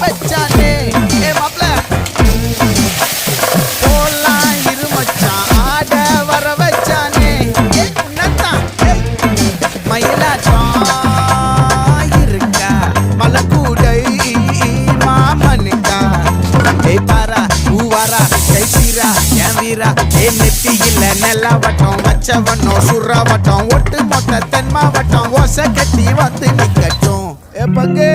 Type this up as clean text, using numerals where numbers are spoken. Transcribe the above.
வச்சானே ஏ மாப்ள போலாம் இரு மச்சான் ஆட வர வச்சானே ஏ உன்னதான் மயிலாட்டம் இருக்கா மலக்கூடை மாமனுக்கா ஏ பாரா ஊவாரா கைசீரா என் வீரா ஏ நெத்தி இல்ல நெல்லாவட்டம் வச்சவட்டம் சுறாவட்டம் ஒட்டு மொத்த தென் மாவட்டம் ஓசை கட்டி வந்து நிக்கட்டும் ஏ பங்கே